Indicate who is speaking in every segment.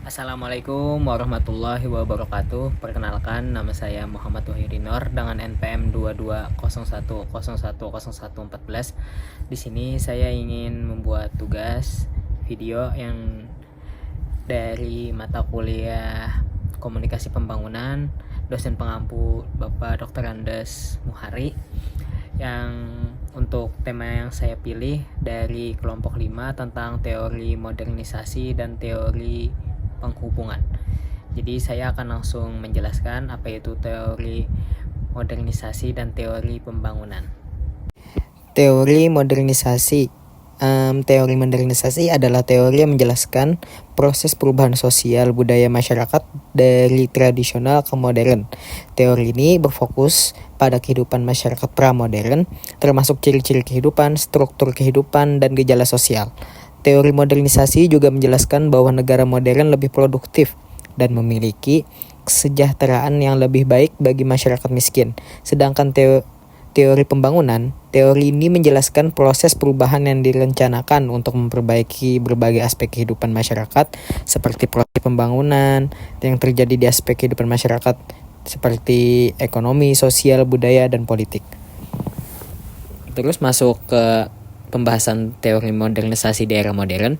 Speaker 1: Assalamualaikum warahmatullahi wabarakatuh. Perkenalkan, nama saya Muhammad Wahyudinor dengan NPM 2201010114. Di sini saya ingin membuat tugas video yang dari mata kuliah Komunikasi Pembangunan, dosen pengampu Bapak Dr. Andes Muhari, yang untuk tema yang saya pilih dari kelompok 5 tentang teori modernisasi dan teori penghubungan. Jadi saya akan langsung menjelaskan apa itu teori modernisasi dan teori pembangunan.
Speaker 2: Teori modernisasi adalah teori yang menjelaskan proses perubahan sosial budaya masyarakat dari tradisional ke modern. Teori ini berfokus pada kehidupan masyarakat pramodern, termasuk ciri-ciri kehidupan, struktur kehidupan, dan gejala sosial. Teori modernisasi juga menjelaskan bahwa negara modern lebih produktif dan memiliki kesejahteraan yang lebih baik bagi masyarakat miskin. Sedangkan teori pembangunan, teori ini menjelaskan proses perubahan yang direncanakan untuk memperbaiki berbagai aspek kehidupan masyarakat, seperti proses pembangunan yang terjadi di aspek kehidupan masyarakat seperti ekonomi, sosial, budaya, dan politik. Terus masuk ke pembahasan teori modernisasi di era modern.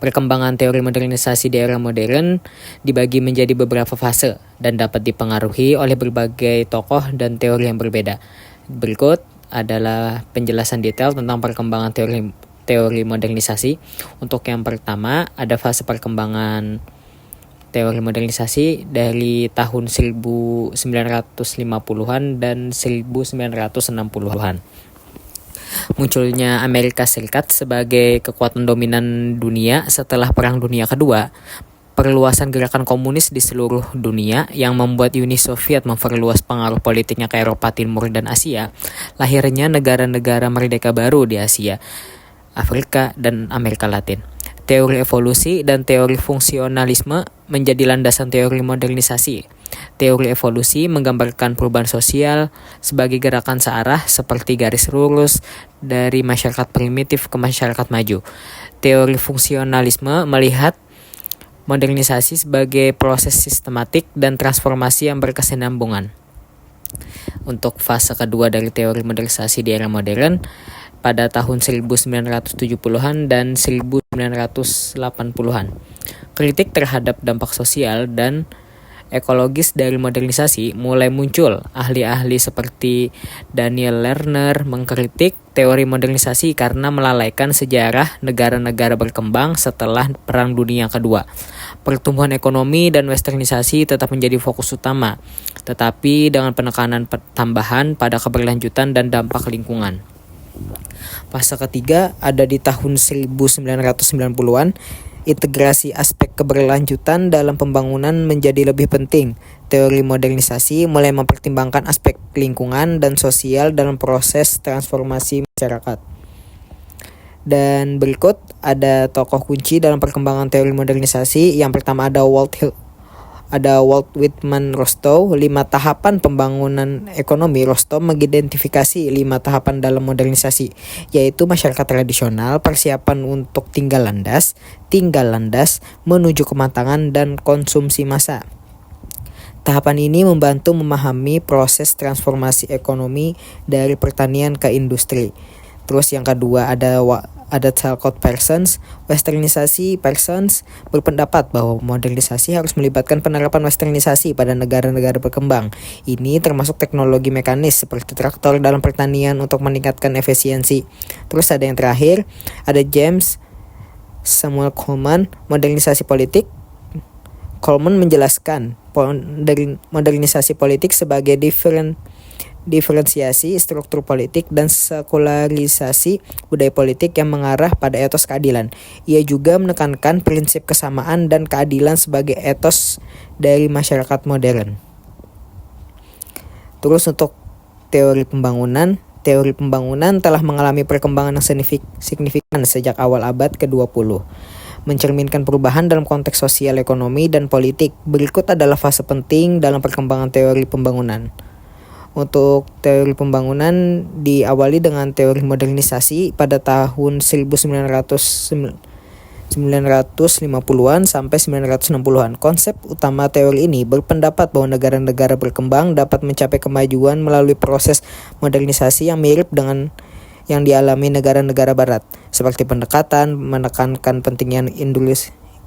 Speaker 2: Perkembangan teori modernisasi di era modern dibagi menjadi beberapa fase dan dapat dipengaruhi oleh berbagai tokoh dan teori yang berbeda. Berikut adalah penjelasan detail tentang perkembangan teori modernisasi. Untuk yang pertama, ada fase perkembangan teori modernisasi dari tahun 1950-an dan 1960-an. Munculnya Amerika Serikat sebagai kekuatan dominan dunia setelah Perang Dunia Kedua, perluasan gerakan komunis di seluruh dunia yang membuat Uni Soviet memperluas pengaruh politiknya ke Eropa Timur dan Asia, lahirnya negara-negara merdeka baru di Asia, Afrika, dan Amerika Latin. Teori evolusi dan teori fungsionalisme menjadi landasan teori modernisasi. Teori evolusi menggambarkan perubahan sosial sebagai gerakan searah seperti garis lurus dari masyarakat primitif ke masyarakat maju. Teori fungsionalisme melihat modernisasi sebagai proses sistematik dan transformasi yang berkesinambungan. Untuk fase kedua dari teori modernisasi di era modern, pada tahun 1970-an dan 1980-an. Kritik terhadap dampak sosial dan ekologis dari modernisasi mulai muncul. Ahli-ahli seperti Daniel Lerner mengkritik teori modernisasi karena melalaikan sejarah negara-negara berkembang setelah Perang Dunia Kedua. Pertumbuhan ekonomi dan westernisasi tetap menjadi fokus utama, tetapi dengan penekanan tambahan pada keberlanjutan dan dampak lingkungan. Fase ketiga ada di tahun 1990-an. Integrasi aspek keberlanjutan dalam pembangunan menjadi lebih penting. Teori modernisasi mulai mempertimbangkan aspek lingkungan dan sosial dalam proses transformasi masyarakat. Dan berikut ada tokoh kunci dalam perkembangan teori modernisasi. Yang pertama ada Walt Whitman Rostow. 5 tahapan pembangunan ekonomi. Rostow mengidentifikasi 5 tahapan dalam modernisasi, yaitu masyarakat tradisional, persiapan untuk tinggal landas, menuju kematangan, dan konsumsi massa. Tahapan ini membantu memahami proses transformasi ekonomi dari pertanian ke industri. Terus yang kedua ada Talcott Parsons. Westernisasi. Parsons berpendapat bahwa modernisasi harus melibatkan penerapan westernisasi pada negara-negara berkembang. Ini termasuk teknologi mekanis seperti traktor dalam pertanian untuk meningkatkan efisiensi. Terus ada yang terakhir, ada James Samuel Coleman. Modernisasi politik. Coleman menjelaskan modernisasi politik sebagai diferensiasi struktur politik dan sekularisasi budaya politik yang mengarah pada etos keadilan. Ia juga menekankan prinsip kesamaan dan keadilan sebagai etos dari masyarakat modern. Terus untuk teori pembangunan telah mengalami perkembangan yang signifikan sejak awal abad ke-20. Mencerminkan perubahan dalam konteks sosial, ekonomi, dan politik. Berikut adalah fase penting dalam perkembangan teori pembangunan. Untuk teori pembangunan diawali dengan teori modernisasi pada tahun 1990 1950-an sampai 1960-an. Konsep utama teori ini berpendapat bahwa negara-negara berkembang dapat mencapai kemajuan melalui proses modernisasi yang mirip dengan yang dialami negara-negara barat, seperti pendekatan menekankan pentingnya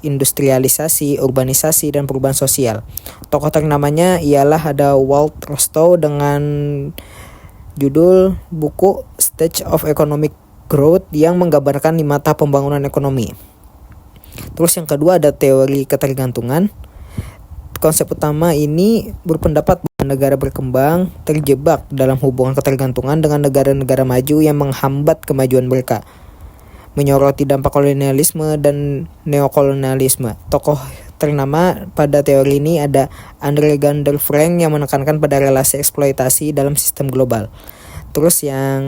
Speaker 2: industrialisasi, urbanisasi, dan perubahan sosial. Tokoh ternamanya ialah ada Walt Rostow dengan judul buku Stage of Economic Growth yang menggambarkan 5 tahap pembangunan ekonomi. Terus yang kedua ada teori ketergantungan. Konsep utama ini berpendapat bahwa negara berkembang terjebak dalam hubungan ketergantungan dengan negara-negara maju yang menghambat kemajuan mereka, menyoroti dampak kolonialisme dan neokolonialisme. Tokoh ternama pada teori ini ada Andre Gander Frank yang menekankan pada relasi eksploitasi dalam sistem global. Terus yang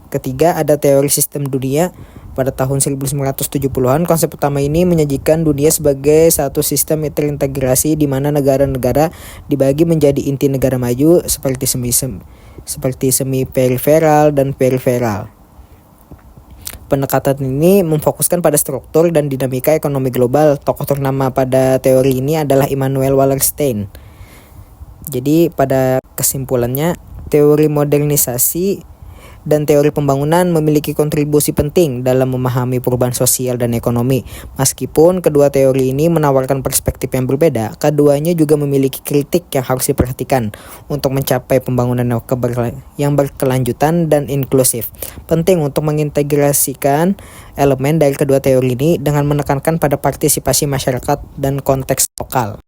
Speaker 2: ketiga ada teori sistem dunia. Pada tahun 1970-an, konsep utama ini menyajikan dunia sebagai satu sistem terintegrasi di mana negara-negara dibagi menjadi inti negara maju seperti semi-periferal dan periferal. Pendekatan ini memfokuskan pada struktur dan dinamika ekonomi global. Tokoh ternama pada teori ini adalah Immanuel Wallerstein. Jadi pada kesimpulannya, teori modernisasi dan teori pembangunan memiliki kontribusi penting dalam memahami perubahan sosial dan ekonomi. Meskipun kedua teori ini menawarkan perspektif yang berbeda, keduanya juga memiliki kritik yang harus diperhatikan untuk mencapai pembangunan yang berkelanjutan dan inklusif. Penting untuk mengintegrasikan elemen dari kedua teori ini dengan menekankan pada partisipasi masyarakat dan konteks lokal.